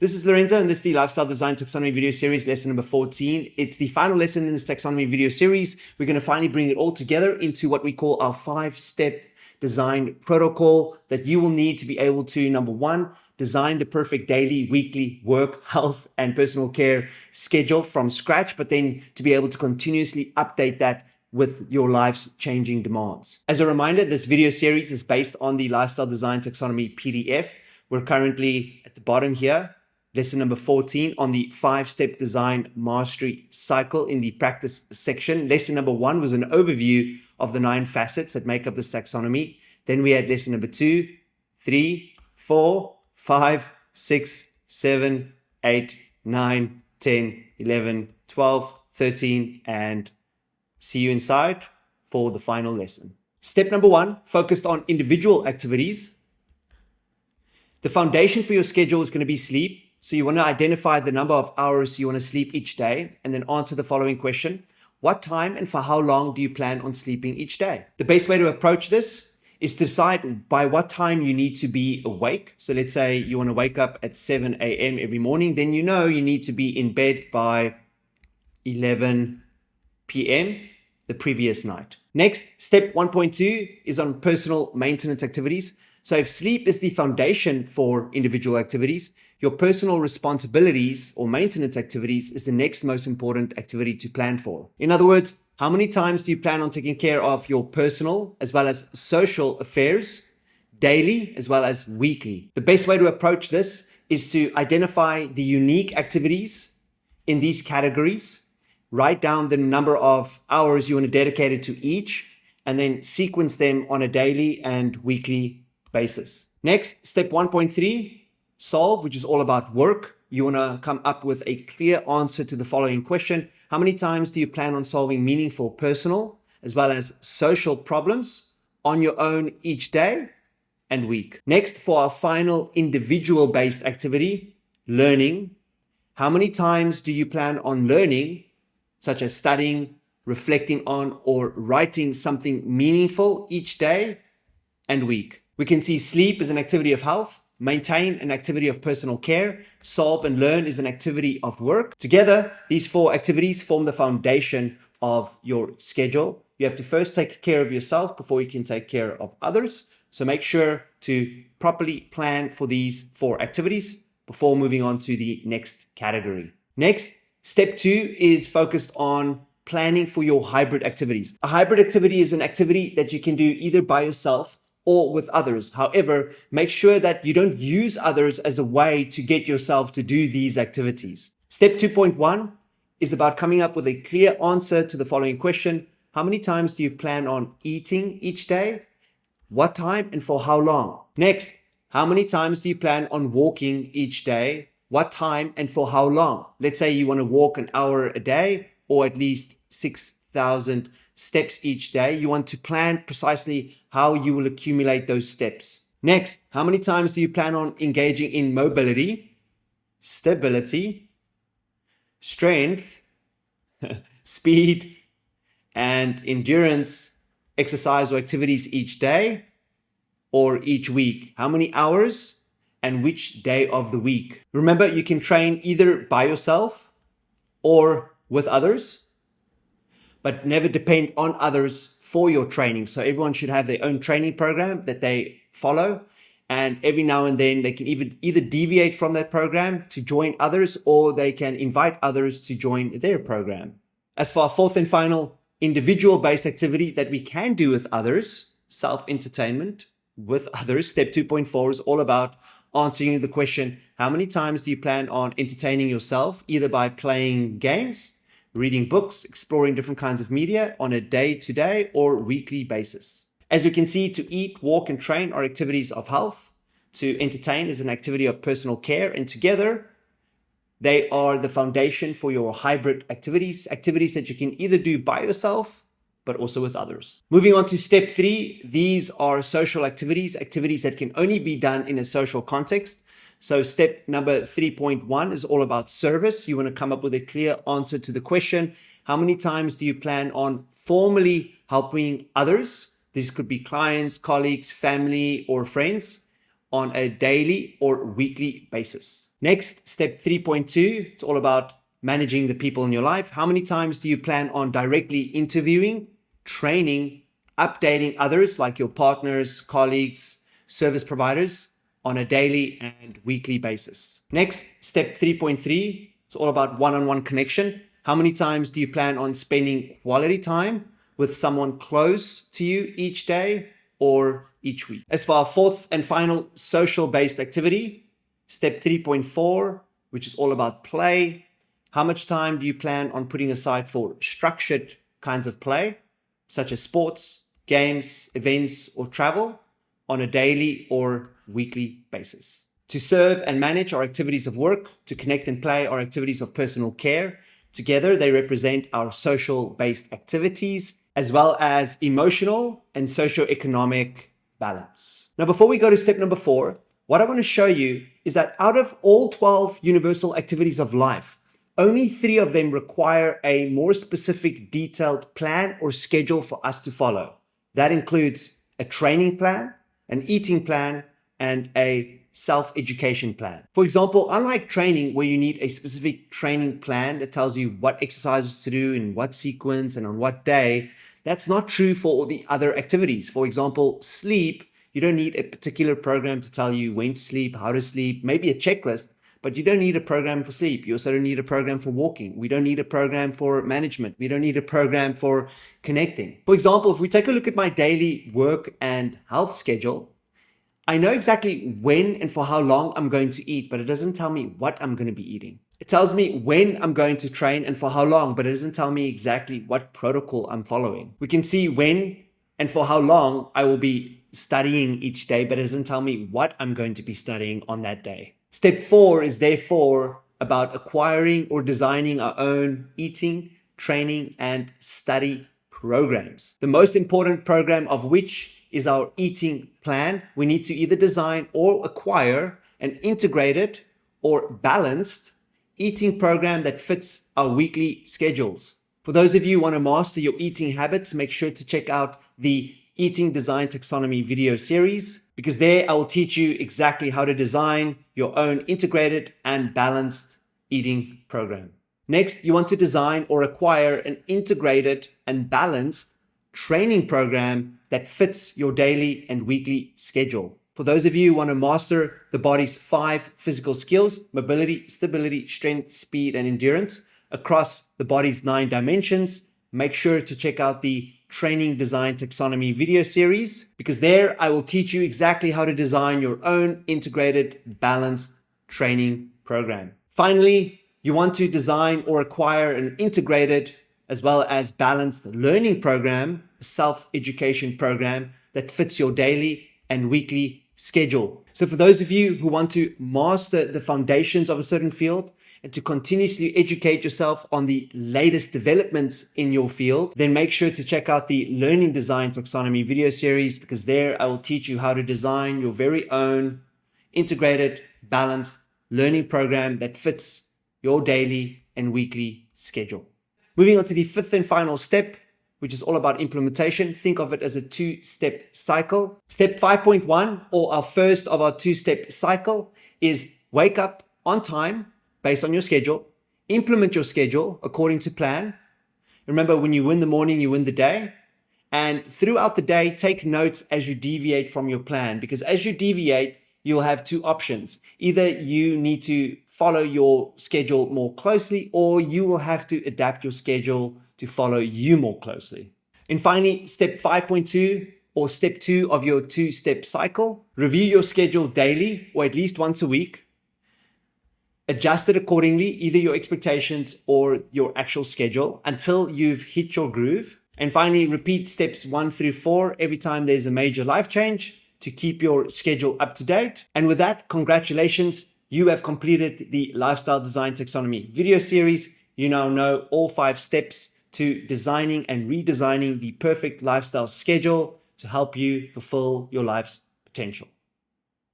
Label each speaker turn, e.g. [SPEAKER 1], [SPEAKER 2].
[SPEAKER 1] This is Lorenzo, and this is the Lifestyle Design Taxonomy video series, lesson number 14. It's the final lesson in this taxonomy video series. We're going to finally bring it all together into what we call our 5-step design protocol that you will need to be able to, number one, design the perfect daily, weekly work, health, and personal care schedule from scratch, but then to be able to continuously update that with your life's changing demands. As a reminder, this video series is based on the Lifestyle Design Taxonomy PDF. We're currently at the bottom here. Lesson number 14 on the 5-step design mastery cycle in the practice section. Lesson number 1 was an overview of the 9 facets that make up this taxonomy. Then we had lesson number 2, 3, 4, 5, 6, 7, 8, 9, 10, 11, 12, 13, and see you inside for the final lesson. Step number 1 focused on individual activities. The foundation for your schedule is going to be sleep. So you want to identify the number of hours you want to sleep each day and then answer the following question. What time and for how long do you plan on sleeping each day? The best way to approach this is to decide by what time you need to be awake. So let's say you want to wake up at 7 a.m. every morning, then you know you need to be in bed by 11 p.m. the previous night. Next, step 1.2 is on personal maintenance activities. So if sleep is the foundation for individual activities, your personal responsibilities or maintenance activities is the next most important activity to plan for. In other words, how many times do you plan on taking care of your personal as well as social affairs, daily as well as weekly? The best way to approach this is to identify the unique activities in these categories, write down the number of hours you want to dedicate it to each, and then sequence them on a daily and weekly basis. Next, step 1.3, solve, which is all about work. You want to come up with a clear answer to the following question. How many times do you plan on solving meaningful personal as well as social problems on your own each day and week? Next, for our final individual-based activity, learning. How many times do you plan on learning, such as studying, reflecting on, or writing something meaningful each day and week? We can see sleep is an activity of health, maintain an activity of personal care, solve and learn is an activity of work. Together, these 4 activities form the foundation of your schedule. You have to first take care of yourself before you can take care of others. So make sure to properly plan for these 4 activities before moving on to the next category. Next, step 2 is focused on planning for your hybrid activities. A hybrid activity is an activity that you can do either by yourself or with others. However, make sure that you don't use others as a way to get yourself to do these activities. Step 2.1 is about coming up with a clear answer to the following question. How many times do you plan on eating each day? What time and for how long? Next, how many times do you plan on walking each day? What time and for how long? Let's say you want to walk an hour a day or at least 6,000 steps each day. You want to plan precisely how you will accumulate those steps. Next, how many times do you plan on engaging in mobility, stability, strength, speed, and endurance exercise or activities each day or each week? How many hours and which day of the week? Remember, you can train either by yourself or with others, but never depend on others for your training. So everyone should have their own training program that they follow. And every now and then they can either deviate from that program to join others, or they can invite others to join their program. As for our 4th and final individual-based activity that we can do with others, self-entertainment with others, step 2.4 is all about answering the question, how many times do you plan on entertaining yourself, either by playing games, reading books, exploring different kinds of media on a day-to-day or weekly basis? As you can see, to eat, walk, and train are activities of health. To entertain is an activity of personal care. And together, they are the foundation for your hybrid activities, activities that you can either do by yourself, but also with others. Moving on to step 3, these are social activities, activities that can only be done in a social context. So step number 3.1 is all about service. You want to come up with a clear answer to the question, how many times do you plan on formally helping others? These could be clients, colleagues, family, or friends on a daily or weekly basis. Next, step 3.2, it's all about managing the people in your life. How many times do you plan on directly interviewing, training, updating others like your partners, colleagues, service providers on a daily and weekly basis? Next, step 3.3, it's all about one-on-one connection. How many times do you plan on spending quality time with someone close to you each day or each week? As for our fourth and final social-based activity, step 3.4, which is all about play. How much time do you plan on putting aside for structured kinds of play, such as sports, games, events, or travel on a daily or weekly basis? To serve and manage our activities of work, to connect and play our activities of personal care. Together, they represent our social-based activities, as well as emotional and socio-economic balance. Now, before we go to step number 4, what I want to show you is that out of all 12 universal activities of life, only 3 of them require a more specific detailed plan or schedule for us to follow. That includes a training plan, an eating plan, and a self-education plan. For example, unlike training where you need a specific training plan that tells you what exercises to do in what sequence and on what day, that's not true for all the other activities. For example, sleep, you don't need a particular program to tell you when to sleep, how to sleep, maybe a checklist, but you don't need a program for sleep. You also don't need a program for walking. We don't need a program for management. We don't need a program for connecting. For example, if we take a look at my daily work and health schedule, I know exactly when and for how long I'm going to eat, but it doesn't tell me what I'm going to be eating. It tells me when I'm going to train and for how long, but it doesn't tell me exactly what protocol I'm following. We can see when and for how long I will be studying each day, but it doesn't tell me what I'm going to be studying on that day. Step 4 is therefore about acquiring or designing our own eating, training, and study programs. The most important program of which is our eating plan. We need to either design or acquire an integrated or balanced eating program that fits our weekly schedules. For those of you who want to master your eating habits, make sure to check out the Eating Design Taxonomy video series, because there I will teach you exactly how to design your own integrated and balanced eating program. Next, you want to design or acquire an integrated and balanced training program that fits your daily and weekly schedule. For those of you who want to master the body's 5 physical skills, mobility, stability, strength, speed, and endurance across the body's 9 dimensions, make sure to check out the Training Design Taxonomy video series, because there I will teach you exactly how to design your own integrated, balanced training program. Finally, you want to design or acquire an integrated as well as balanced learning program, a self-education program that fits your daily and weekly schedule. So for those of you who want to master the foundations of a certain field and to continuously educate yourself on the latest developments in your field, then make sure to check out the Learning Design Taxonomy video series, because there I will teach you how to design your very own integrated, balanced learning program that fits your daily and weekly schedule. Moving on to the 5th and final step, which is all about implementation. Think of it as a 2-step cycle. Step 5.1, or our first of our 2-step cycle, is wake up on time based on your schedule, implement your schedule according to plan. Remember, when you win the morning, you win the day. And throughout the day, take notes as you deviate from your plan, because as you deviate, you'll have 2 options. Either you need to follow your schedule more closely, or you will have to adapt your schedule to follow you more closely. And finally, step 5.2, or step 2 of your 2-step cycle, review your schedule daily or at least once a week. Adjust it accordingly, either your expectations or your actual schedule, until you've hit your groove. And finally, repeat steps 1 through 4 every time there's a major life change to keep your schedule up to date. And with that, congratulations, you have completed the Lifestyle Design Taxonomy video series. You now know all 5 steps to designing and redesigning the perfect lifestyle schedule to help you fulfill your life's potential.